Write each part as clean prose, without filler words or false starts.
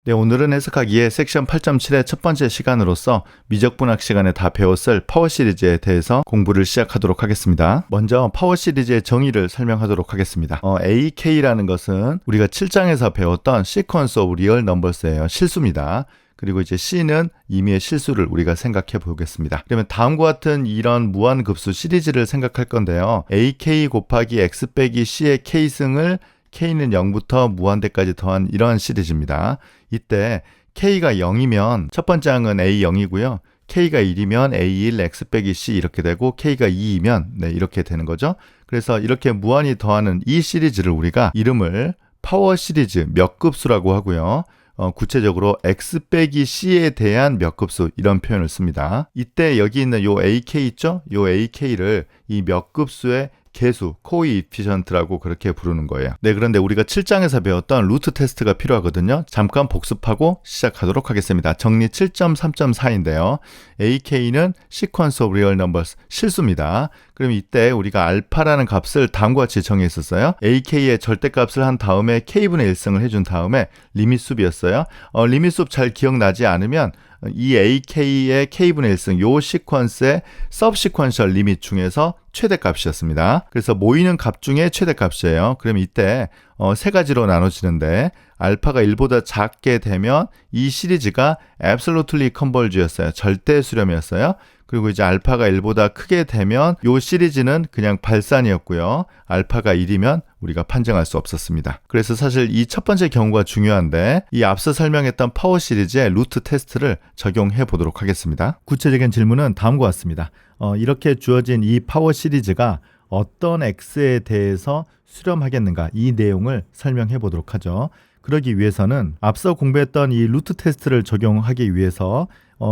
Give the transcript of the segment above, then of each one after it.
네, 오늘은 해석하기에 섹션 8.7의 첫 번째 시간으로서 미적분학 시간에 다 배웠을 파워 시리즈에 대해서 공부를 시작하도록 하겠습니다. 먼저 파워 시리즈의 정의를 설명하도록 하겠습니다. AK라는 것은 우리가 7장에서 배웠던 Sequence of Real Numbers예요. 실수입니다. 그리고 이제 C는 임의의 실수를 우리가 생각해 보겠습니다. 그러면 다음과 같은 이런 무한급수 시리즈를 생각할 건데요. AK 곱하기 X 빼기 C의 K승을 K는 0부터 무한대까지 더한 이러한 시리즈입니다. 이때 K가 0이면 첫 번째 항은 A0이고요. K가 1이면 A1, X 빼기 C 이렇게 되고 K가 2이면 이렇게 되는 거죠. 그래서 이렇게 무한히 더하는 이 시리즈를 우리가 이름을 파워 시리즈 몇 급수라고 하고요. 구체적으로 X 빼기 C에 대한 몇 급수 이런 표현을 씁니다. 이때 여기 있는 요 AK 있죠? 요 AK를 이 몇 급수의 개수, 코이피션트라고 그렇게 부르는 거예요. 네, 그런데 우리가 7장에서 배웠던 루트 테스트가 필요하거든요. 잠깐 복습하고 시작하도록 하겠습니다. 정리 7.3.4인데요. AK는 Sequence of Real Numbers, 실수입니다. 그럼 이때 우리가 알파라는 값을 다음과 같이 정했었어요. AK의 절대값을 한 다음에 K분의 1승을 해준 다음에 리밋숲이었어요. 리밋숲 잘 기억나지 않으면 이 AK의 K분의 1승, 요 시퀀스의 서브시퀀셜 리밋 중에서 최대값이었습니다. 그래서 모이는 값 중에 최대값이에요. 그럼 이때 세 가지로 나눠지는데 알파가 1보다 작게 되면 이 시리즈가 absolutely converge였어요. 절대 수렴이었어요. 그리고 이제 알파가 1보다 크게 되면 이 시리즈는 그냥 발산이었고요. 알파가 1이면 우리가 판정할 수 없었습니다. 그래서 사실 이 첫 번째 경우가 중요한데 이 앞서 설명했던 파워 시리즈의 루트 테스트를 적용해 보도록 하겠습니다. 구체적인 질문은 다음과 같습니다. 이렇게 주어진 이 파워 시리즈가 어떤 x에 대해서 수렴하겠는가 이 내용을 설명해 보도록 하죠. 그러기 위해서는 앞서 공부했던 이 루트 테스트를 적용하기 위해서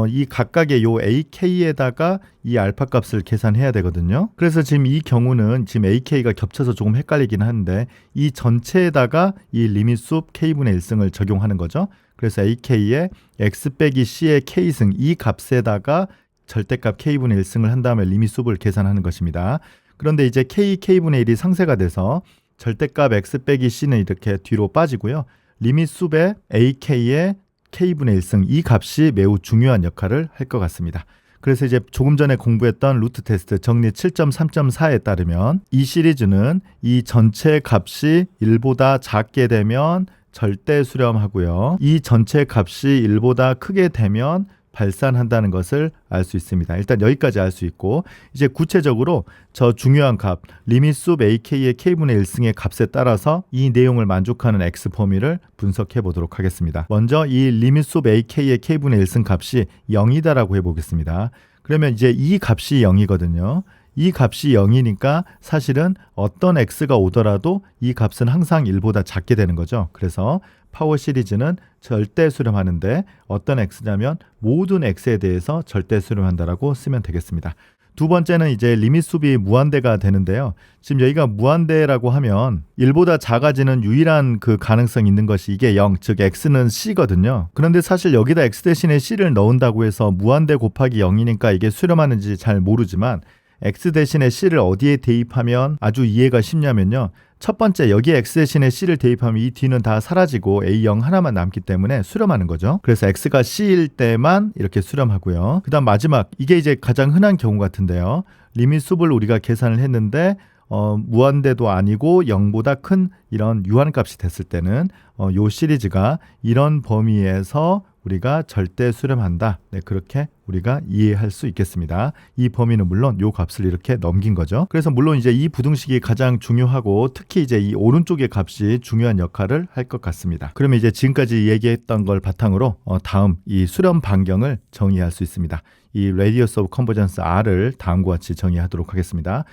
이 각각의 요 AK에다가 이 알파 값을 계산해야 되거든요. 그래서 지금 이 경우는 지금 AK가 겹쳐서 조금 헷갈리긴 하는데 이 전체에다가 이 리밋숲 K분의 1승을 적용하는 거죠. 그래서 AK의 X 빼기 C의 K승 이 값에다가 절대값 K분의 1승을 한 다음에 리밋숲을 계산하는 것입니다. 그런데 이제 K분의 1이 상쇄가 돼서 절대값 X 빼기 C는 이렇게 뒤로 빠지고요. 리밋숲의 AK의 K분의 1승 이 값이 매우 중요한 역할을 할 것 같습니다. 그래서 이제 조금 전에 공부했던 루트 테스트 정리 7.3.4에 따르면 이 시리즈는 이 전체 값이 1보다 작게 되면 절대 수렴하고요. 이 전체 값이 1보다 크게 되면 발산한다는 것을 알 수 있습니다. 일단 여기까지 알 수 있고 이제 구체적으로 저 중요한 값 리밋숲 AK의 K분의 1승의 값에 따라서 이 내용을 만족하는 X 범위를 분석해 보도록 하겠습니다. 먼저 이 리밋숲 AK의 K분의 1승 값이 0이다라고 해보겠습니다. 그러면 이제 이 값이 0이거든요. 이 값이 0이니까 사실은 어떤 x가 오더라도 이 값은 항상 1보다 작게 되는 거죠. 그래서 파워 시리즈는 절대 수렴하는데 어떤 x냐면 모든 x에 대해서 절대 수렴한다라고 쓰면 되겠습니다. 두 번째는 이제 리밋숲이 무한대가 되는데요. 지금 여기가 무한대라고 하면 1보다 작아지는 유일한 그 가능성이 있는 것이 이게 0, 즉 x는 c거든요. 그런데 사실 여기다 x 대신에 c를 넣은다고 해서 무한대 곱하기 0이니까 이게 수렴하는지 잘 모르지만 x 대신에 c를 어디에 대입하면 아주 이해가 쉽냐면요. 첫 번째 여기에 x 대신에 c를 대입하면 이 뒤는 다 사라지고 a0 하나만 남기 때문에 수렴하는 거죠. 그래서 x가 c일 때만 이렇게 수렴하고요. 그 다음 마지막 이게 이제 가장 흔한 경우 같은데요. 리밋숲을 우리가 계산을 했는데 무한대도 아니고 0보다 큰 이런 유한값이 됐을 때는 요 시리즈가 이런 범위에서 우리가 절대 수렴한다. 네, 그렇게 우리가 이해할 수 있겠습니다. 이 범위는 물론 요 값을 이렇게 넘긴 거죠. 그래서 물론 이제 이 부등식이 가장 중요하고 특히 이제 이 오른쪽의 값이 중요한 역할을 할 것 같습니다. 그러면 이제 지금까지 얘기했던 걸 바탕으로 다음 이 수렴 반경을 정의할 수 있습니다. 이 radius of convergence R을 다음과 같이 정의하도록 하겠습니다.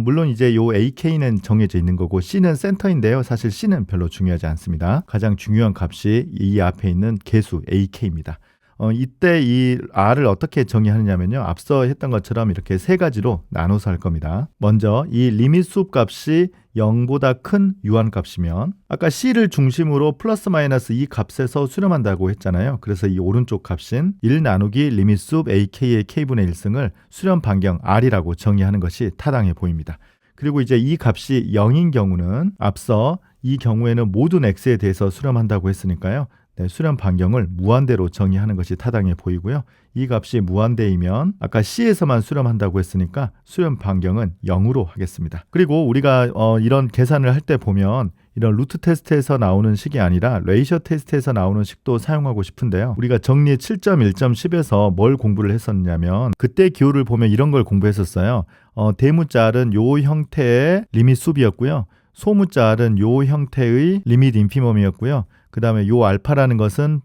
물론 이제 요 AK는 정해져 있는 거고 C는 센터인데요. 사실 C는 별로 중요하지 않습니다. 가장 중요한 값이 이 앞에 있는 개수 AK입니다. 이때 이 R을 어떻게 정의하느냐면요. 앞서 했던 것처럼 이렇게 세 가지로 나눠서 할 겁니다. 먼저 이 리밋숲 값이 0보다 큰 유한값이면 아까 C를 중심으로 플러스 마이너스 이 값에서 수렴한다고 했잖아요. 그래서 이 오른쪽 값인 1 나누기 리밋숲 AK의 K분의 1승을 수렴 반경 R이라고 정의하는 것이 타당해 보입니다. 그리고 이제 이 값이 0인 경우는 앞서 이 경우에는 모든 X에 대해서 수렴한다고 했으니까요. 수렴 반경을 무한대로 정의하는 것이 타당해 보이고요. 이 값이 무한대이면 아까 C에서만 수렴한다고 했으니까 수렴 반경은 0으로 하겠습니다. 그리고 우리가 이런 계산을 할 때 보면 이런 루트 테스트에서 나오는 식이 아니라 레이셔 테스트에서 나오는 식도 사용하고 싶은데요. 우리가 정리 7.1.10에서 뭘 공부를 했었냐면 그때 기호를 보면 이런 걸 공부했었어요. 대문자 R은 요 형태의 리밋 숲이었고요. 소문자 R은 요 형태의 리밋 인피멈이었고요. 그 다음에 요 알파라는 것은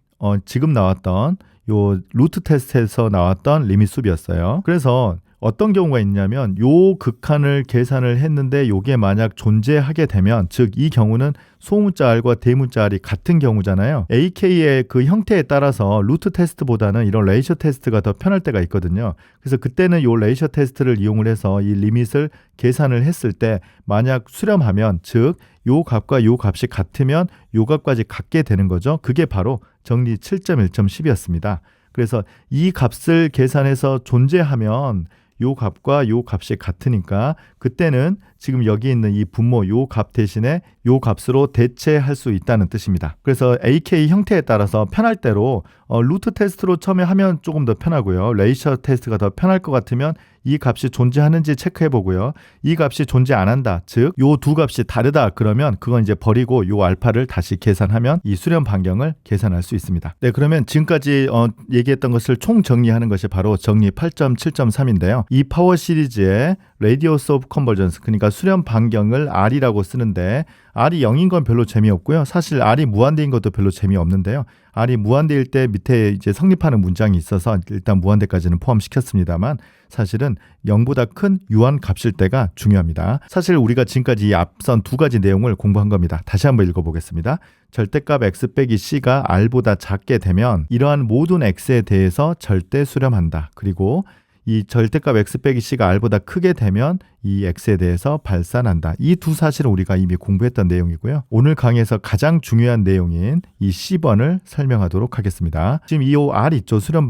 지금 나왔던 요 루트 테스트에서 나왔던 리밋 숲이었어요. 그래서 어떤 경우가 있냐면 요 극한을 계산을 했는데 요게 만약 존재하게 되면 즉 이 경우는 소문자 R과 대문자 R이 같은 경우잖아요. AK의 그 형태에 따라서 루트 테스트보다는 이런 레이셔 테스트가 더 편할 때가 있거든요. 그래서 그때는 요 레이셔 테스트를 이용을 해서 이 리밋을 계산을 했을 때 만약 수렴하면 즉 요 값과 요 값이 같으면 요 값까지 같게 되는 거죠. 그게 바로 정리 7.1.10이었습니다. 그래서 이 값을 계산해서 존재하면 요 값과 요 값이 같으니까 그때는 지금 여기 있는 이 분모 요 값 대신에 요 값으로 대체할 수 있다는 뜻입니다. 그래서 AK 형태에 따라서 편할 대로 루트 테스트로 처음에 하면 조금 더 편하고요. 레이셔 테스트가 더 편할 것 같으면 이 값이 존재하는지 체크해 보고요. 이 값이 존재 안 한다. 즉, 요 두 값이 다르다. 그러면 그건 이제 버리고 요 알파를 다시 계산하면 이 수렴 반경을 계산할 수 있습니다. 네, 그러면 지금까지 얘기했던 것을 총 정리하는 것이 바로 정리 8.7.3인데요. 이 파워 시리즈의 radius of convergence, 그러니까 수렴 반경을 R이라고 쓰는데 R이 0인 건 별로 재미없고요. 사실 R이 무한대인 것도 별로 재미없는데요. R이 무한대일 때 밑에 이제 성립하는 문장이 있어서 일단 무한대까지는 포함시켰습니다만 사실은 0보다 큰 유한 값일 때가 중요합니다. 사실 우리가 지금까지 이 앞선 두 가지 내용을 공부한 겁니다. 다시 한번 읽어보겠습니다. 절대값 x 빼기 c가 r보다 작게 되면 이러한 모든 x에 대해서 절대 수렴한다. 그리고 이 절대값 x 빼기 c가 r보다 크게 되면 이 x에 대해서 발산한다. 이 두 사실은 우리가 이미 공부했던 내용이고요. 오늘 강의에서 가장 중요한 내용인 이 C번을 설명하도록 하겠습니다. 지금 이 R 있죠. 수렴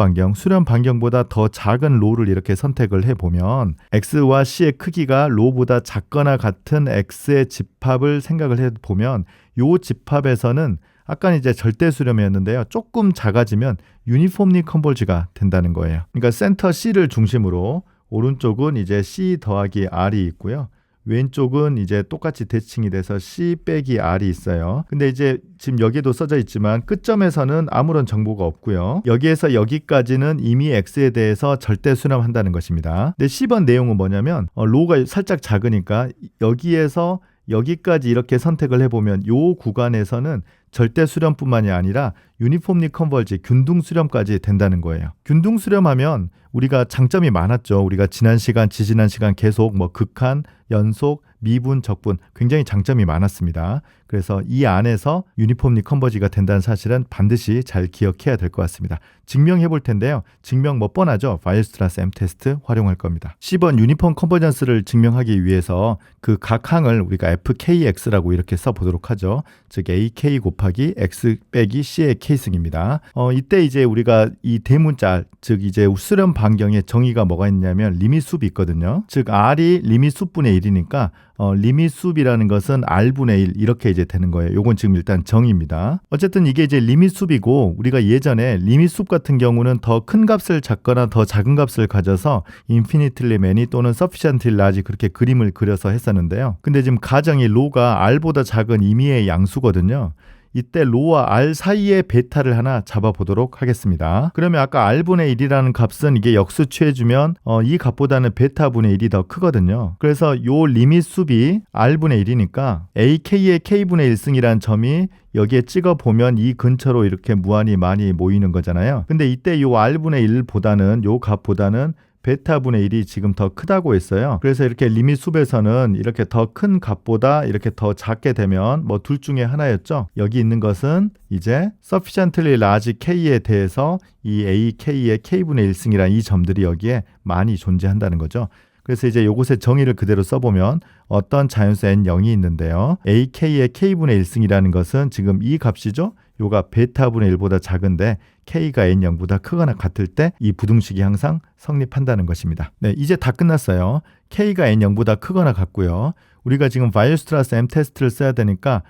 반경보다 더 작은 로를 이렇게 선택을 해보면 x와 c의 크기가 로보다 작거나 같은 x의 집합을 생각을 해보면 이 집합에서는 아까는 이제 절대 수렴이었는데요. 조금 작아지면 유니폼리 컨버지가 된다는 거예요. 그러니까 센터 C를 중심으로 오른쪽은 이제 C 더하기 R이 있고요. 왼쪽은 이제 똑같이 대칭이 돼서 C 빼기 R이 있어요. 근데 이제 지금 여기에도 써져 있지만 끝점에서는 아무런 정보가 없고요. 여기에서 여기까지는 이미 X에 대해서 절대 수렴한다는 것입니다. 근데 C번 내용은 뭐냐면 로가 살짝 작으니까 여기에서 여기까지 이렇게 선택을 해보면 이 구간에서는 절대 수렴뿐만이 아니라 유니폼리 컨버지, 균등 수렴까지 된다는 거예요. 균등 수렴하면 우리가 장점이 많았죠. 우리가 지난 시간, 지지난 시간 계속 극한, 연속, 미분, 적분 굉장히 장점이 많았습니다. 그래서 이 안에서 유니폼리 컨버지가 된다는 사실은 반드시 잘 기억해야 될 것 같습니다. 증명해 볼 텐데요. 증명 뻔하죠. 바이오스트라스 M 테스트 활용할 겁니다. 10번 유니폼 컨버전스를 증명하기 위해서 그 각 항을 우리가 FKX라고 이렇게 써보도록 하죠. 즉 AK 곱하기 X 빼기 C의 K승입니다. 이때 이제 우리가 이 대문자, 즉 이제 수렴 반경의 정의가 뭐가 있냐면 리밋 숲이 있거든요. 즉 R이 리밋 숲분의 1이니까 리밋 숲이라는 것은 R분의 1 이렇게 이제 되는 거예요. 요건 지금 일단 정의입니다. 어쨌든 이게 이제 리밋 숲이고 우리가 예전에 리밋 숲 같은 경우는 더 큰 값을 잡거나 더 작은 값을 가져서 infinitely many 또는 sufficiently large 그렇게 그림을 그려서 했었는데요. 근데 지금 가정이 로가 R보다 작은 임의의 양수거든요. 이때 로와 R 사이의 베타를 하나 잡아보도록 하겠습니다. 그러면 아까 R분의 1이라는 값은 이게 역수 취해주면 이 값보다는 베타분의 1이 더 크거든요. 그래서 요 리밋 숲이 R분의 1이니까 AK의 K분의 1승이라는 점이 여기에 찍어보면 이 근처로 이렇게 무한히 많이 모이는 거잖아요. 근데 이때 요 R분의 1보다는 요 값보다는 베타분의 1이 지금 더 크다고 했어요. 그래서 이렇게 리밋 숲에서는 이렇게 더 큰 값보다 이렇게 더 작게 되면 둘 중에 하나였죠. 여기 있는 것은 이제 sufficiently large K에 대해서 이 AK의 K분의 1승이라는 이 점들이 여기에 많이 존재한다는 거죠. 그래서 이제 요것의 정의를 그대로 써보면 어떤 자연수 N0이 있는데요. AK의 K분의 1승이라는 것은 지금 이 값이죠. 요가 베타분의 1보다 작은데 K가 N0보다 크거나 같을 때 이 부등식이 항상 성립한다는 것입니다. 네, 이제 다 끝났어요. K가 N0보다 크거나 같고요. 우리가 지금 바이오스트라스 M 테스트를 써야 되니까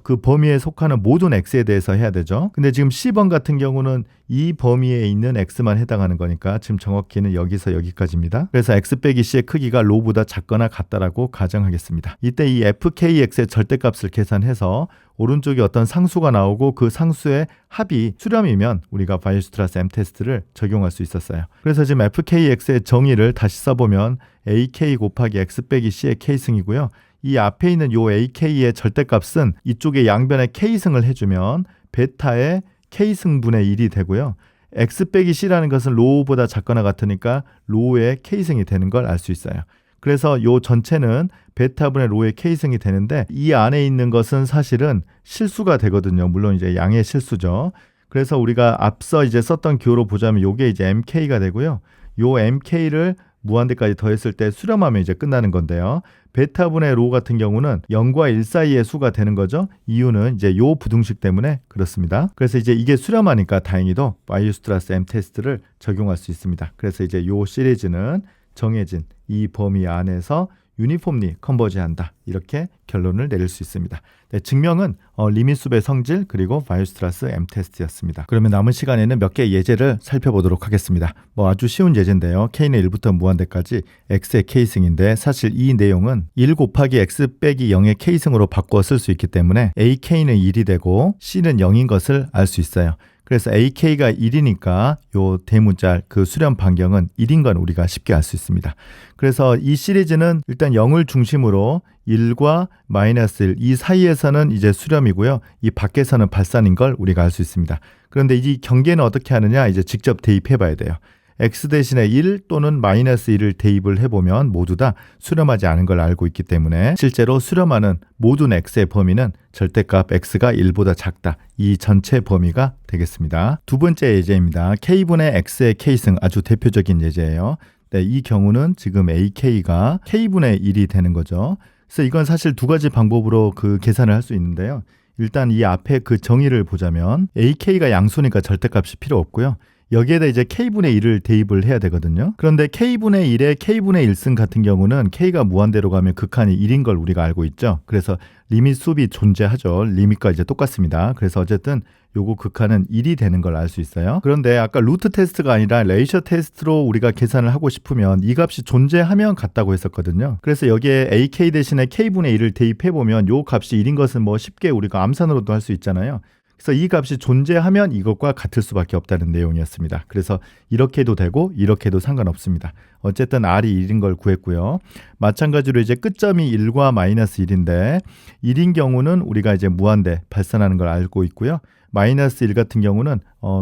그 범위에 속하는 모든 x에 대해서 해야 되죠. 근데 지금 C번 같은 경우는 이 범위에 있는 x만 해당하는 거니까 지금 정확히는 여기서 여기까지입니다. 그래서 x 빼기 c의 크기가 로보다 작거나 같다라고 가정하겠습니다. 이때 이 fkx의 절대값을 계산해서 오른쪽에 어떤 상수가 나오고 그 상수의 합이 수렴이면 우리가 바이오스트라스 M 테스트를 적용할 수 있었어요. 그래서 지금 fkx의 정의를 다시 써보면 ak 곱하기 x 빼기 c의 k승이고요. 이 앞에 있는 요 ak의 절대값은 이쪽에 양변에 k승을 해주면 베타의 k승분의 1이 되고요. x 빼기 c라는 것은 로우보다 작거나 같으니까 로우의 k승이 되는 걸 알 수 있어요. 그래서 요 전체는 베타분의 로우의 k승이 되는데 이 안에 있는 것은 사실은 실수가 되거든요. 물론 이제 양의 실수죠. 그래서 우리가 앞서 이제 썼던 기호로 보자면 요게 이제 mk가 되고요. 요 mk를 무한대까지 더했을 때 수렴하면 이제 끝나는 건데요. 베타분의 로 같은 경우는 0과 1 사이의 수가 되는 거죠. 이유는 이제 요 부등식 때문에 그렇습니다. 그래서 이제 이게 수렴하니까 다행히도 바이오스트라스 M 테스트를 적용할 수 있습니다. 그래서 이제 요 시리즈는 정해진 이 범위 안에서 유니폼리 컨버지한다. 이렇게 결론을 내릴 수 있습니다. 네, 증명은 리밋숲의 성질 그리고 바이오스트라스 M 테스트였습니다. 그러면 남은 시간에는 몇 개의 예제를 살펴보도록 하겠습니다. 아주 쉬운 예제인데요. K는 1부터 무한대까지 X의 K승인데 사실 이 내용은 1 곱하기 X 빼기 0의 K승으로 바꿔 쓸 수 있기 때문에 AK는 1이 되고 C는 0인 것을 알 수 있어요. 그래서 AK가 1이니까 요 대문자 그 수렴 반경은 1인 건 우리가 쉽게 알 수 있습니다. 그래서 이 시리즈는 일단 0을 중심으로 1과 마이너스 1 이 사이에서는 이제 수렴이고요. 이 밖에서는 발산인 걸 우리가 알 수 있습니다. 그런데 이 경계는 어떻게 하느냐 이제 직접 대입해 봐야 돼요. x 대신에 1 또는 마이너스 1을 대입을 해보면 모두 다 수렴하지 않은 걸 알고 있기 때문에 실제로 수렴하는 모든 x의 범위는 절대값 x가 1보다 작다. 이 전체 범위가 되겠습니다. 두 번째 예제입니다. k분의 x의 k승 아주 대표적인 예제예요. 네, 이 경우는 지금 ak가 k분의 1이 되는 거죠. 그래서 이건 사실 두 가지 방법으로 그 계산을 할 수 있는데요. 일단 이 앞에 그 정의를 보자면 ak가 양수니까 절대값이 필요 없고요. 여기에다 이제 k분의 1을 대입을 해야 되거든요. 그런데 k분의 1에 k분의 1승 같은 경우는 k가 무한대로 가면 극한이 1인 걸 우리가 알고 있죠. 그래서 리밋 숲이 존재하죠. 리밋과 이제 똑같습니다. 그래서 어쨌든 요거 극한은 1이 되는 걸 알 수 있어요. 그런데 아까 루트 테스트가 아니라 레이셔 테스트로 우리가 계산을 하고 싶으면 이 값이 존재하면 같다고 했었거든요. 그래서 여기에 ak 대신에 k분의 1을 대입해보면 요 값이 1인 것은 쉽게 우리가 암산으로도 할 수 있잖아요. 그래서 이 값이 존재하면 이것과 같을 수밖에 없다는 내용이었습니다. 그래서 이렇게 해도 되고 이렇게 해도 상관없습니다. 어쨌든 R이 1인 걸 구했고요. 마찬가지로 이제 끝점이 1과 마이너스 1인데 1인 경우는 우리가 이제 무한대 발산하는 걸 알고 있고요. 마이너스 1 같은 경우는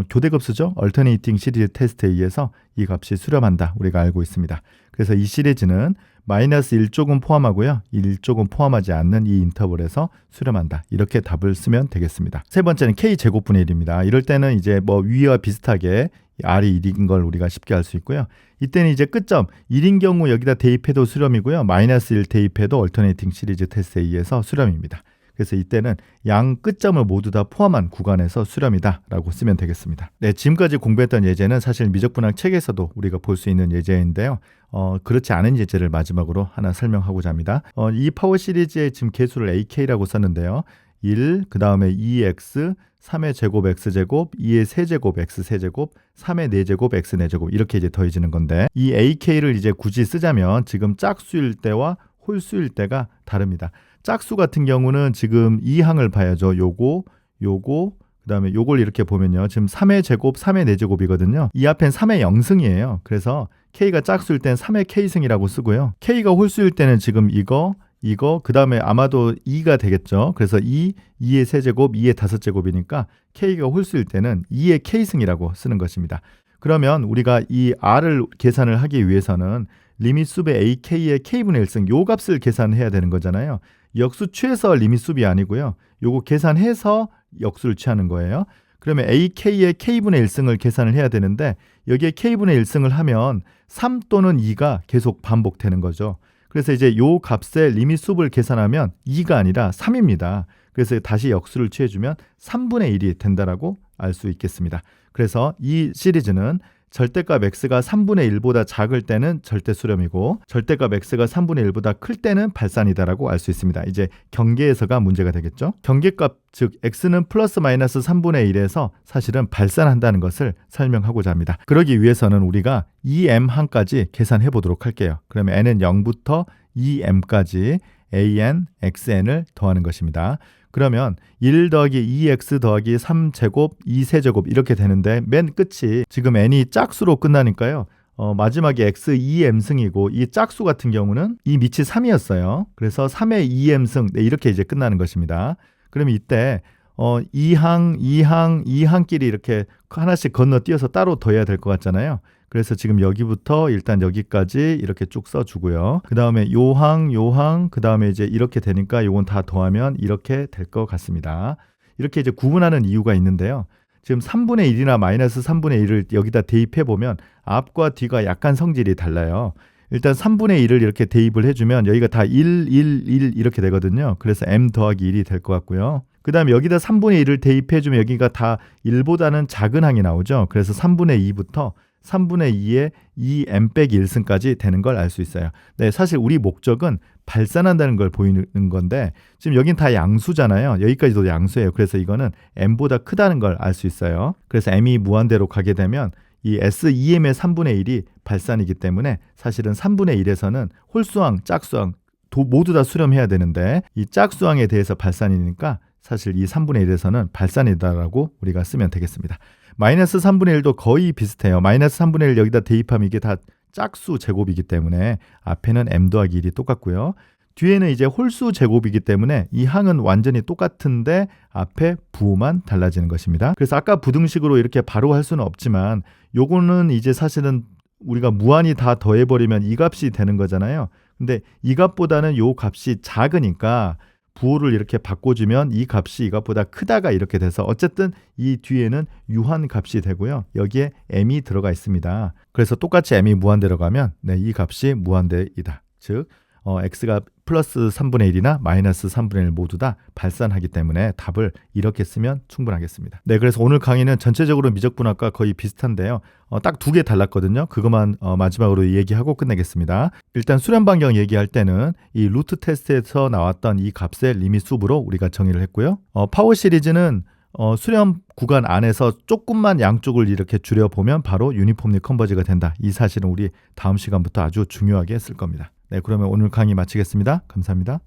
교대급수죠. 얼터네이팅 시리즈 테스트에 의해서 이 값이 수렴한다. 우리가 알고 있습니다. 그래서 이 시리즈는 마이너스 1쪽은 포함하고요. 1쪽은 포함하지 않는 이 인터벌에서 수렴한다. 이렇게 답을 쓰면 되겠습니다. 세 번째는 k제곱분의 1입니다. 이럴 때는 이제 위와 비슷하게 r이 1인 걸 우리가 쉽게 알 수 있고요. 이때는 이제 끝점 1인 경우 여기다 대입해도 수렴이고요. 마이너스 1 대입해도 얼터네이팅 시리즈 테스트에 의해서 수렴입니다. 그래서 이때는 양 끝점을 모두 다 포함한 구간에서 수렴이다 라고 쓰면 되겠습니다. 네, 지금까지 공부했던 예제는 사실 미적분학 책에서도 우리가 볼 수 있는 예제인데요. 그렇지 않은 예제를 마지막으로 하나 설명하고자 합니다. 이 파워 시리즈의 지금 개수를 ak라고 썼는데요. 1, 그 다음에 2x, 3의 제곱 x제곱, 2의 세제곱 x세제곱, 3의 4제곱 x4제곱 이렇게 이제 더해지는 건데 이 ak를 이제 굳이 쓰자면 지금 짝수일 때와 홀수일 때가 다릅니다. 짝수 같은 경우는 지금 이 항을 봐야죠. 요거, 그 다음에 요걸 이렇게 보면요. 지금 3의 제곱, 3의 4제곱이거든요. 이 앞엔 3의 0승이에요. 그래서 K가 짝수일 땐 3의 K승이라고 쓰고요. K가 홀수일 때는 지금 이거, 그 다음에 아마도 2가 되겠죠. 그래서 2의 세제곱, 2의 5제곱이니까 K가 홀수일 때는 2의 K승이라고 쓰는 것입니다. 그러면 우리가 이 R을 계산을 하기 위해서는 리밋 숲의 AK의 K분의 1승 요 값을 계산해야 되는 거잖아요. 역수 취해서 리밋 숲이 아니고요. 요거 계산해서 역수를 취하는 거예요. 그러면 AK의 K분의 1승을 계산을 해야 되는데 여기에 K분의 1승을 하면 3 또는 2가 계속 반복되는 거죠. 그래서 이제 요 값의 리밋 숲을 계산하면 2가 아니라 3입니다. 그래서 다시 역수를 취해주면 3분의 1이 된다라고 알 수 있겠습니다. 그래서 이 시리즈는 절대값 x가 3분의 1보다 작을 때는 절대 수렴이고 절대값 x가 3분의 1보다 클 때는 발산이다라고 알 수 있습니다. 이제 경계에서가 문제가 되겠죠. 경계값 즉 x는 플러스 마이너스 3분의 1에서 사실은 발산한다는 것을 설명하고자 합니다. 그러기 위해서는 우리가 2m 항까지 계산해 보도록 할게요. 그러면 n은 0부터 2m까지 an, xn을 더하는 것입니다. 그러면 1 더하기 2x 더하기 3제곱, 2세제곱 이렇게 되는데 맨 끝이 지금 n이 짝수로 끝나니까요. 마지막에 x 2m승이고 이 짝수 같은 경우는 이 밑이 3이었어요. 그래서 3의 2m승 이렇게 이제 끝나는 것입니다. 그러면 이때 2항끼리 이렇게 하나씩 건너뛰어서 따로 더해야 될 것 같잖아요. 그래서 지금 여기부터 일단 여기까지 이렇게 쭉 써주고요. 그 다음에 요항, 그 다음에 이제 이렇게 되니까 요건 다 더하면 이렇게 될 것 같습니다. 이렇게 이제 구분하는 이유가 있는데요. 지금 3분의 1이나 마이너스 3분의 1을 여기다 대입해 보면 앞과 뒤가 약간 성질이 달라요. 일단 3분의 1을 이렇게 대입을 해주면 여기가 다 1 이렇게 되거든요. 그래서 m 더하기 1이 될 것 같고요. 그 다음에 여기다 3분의 1을 대입해주면 여기가 다 1보다는 작은 항이 나오죠. 그래서 3분의 2부터 3분의 2의 2m 빼기 1승까지 되는 걸 알 수 있어요. 네, 사실 우리 목적은 발산한다는 걸 보이는 건데 지금 여긴 다 양수잖아요. 여기까지도 양수예요. 그래서 이거는 m보다 크다는 걸 알 수 있어요. 그래서 m이 무한대로 가게 되면 이 S2m의 3분의 1이 발산이기 때문에 사실은 3분의 1에서는 홀수항, 짝수항 모두 다 수렴해야 되는데 이 짝수항에 대해서 발산이니까 사실 이 3분의 1에서는 발산이다라고 우리가 쓰면 되겠습니다. 마이너스 3분의 1도 거의 비슷해요. 마이너스 3분의 1 여기다 대입하면 이게 다 짝수 제곱이기 때문에 앞에는 m 더하기 1이 똑같고요. 뒤에는 이제 홀수 제곱이기 때문에 이 항은 완전히 똑같은데 앞에 부호만 달라지는 것입니다. 그래서 아까 부등식으로 이렇게 바로 할 수는 없지만 요거는 이제 사실은 우리가 무한히 다 더해버리면 이 값이 되는 거잖아요. 근데 이 값보다는 요 값이 작으니까 부호를 이렇게 바꿔주면 이 값이 이 값보다 크다가 이렇게 돼서 어쨌든 이 뒤에는 유한 값이 되고요. 여기에 m이 들어가 있습니다. 그래서 똑같이 m이 무한대로 가면 이 값이 무한대이다. 즉 x가 플러스 3분의 1이나 마이너스 3분의 1 모두 다 발산하기 때문에 답을 이렇게 쓰면 충분하겠습니다. 네, 그래서 오늘 강의는 전체적으로 미적분학과 거의 비슷한데요. 딱 2개 달랐거든요. 그것만 마지막으로 얘기하고 끝내겠습니다. 일단 수렴 반경 얘기할 때는 이 루트 테스트에서 나왔던 이 값의 리밋 수으로 우리가 정의를 했고요. 파워 시리즈는 수렴 구간 안에서 조금만 양쪽을 이렇게 줄여보면 바로 유니폼리 컨버지가 된다. 이 사실은 우리 다음 시간부터 아주 중요하게 쓸 겁니다. 네, 그러면 오늘 강의 마치겠습니다. 감사합니다.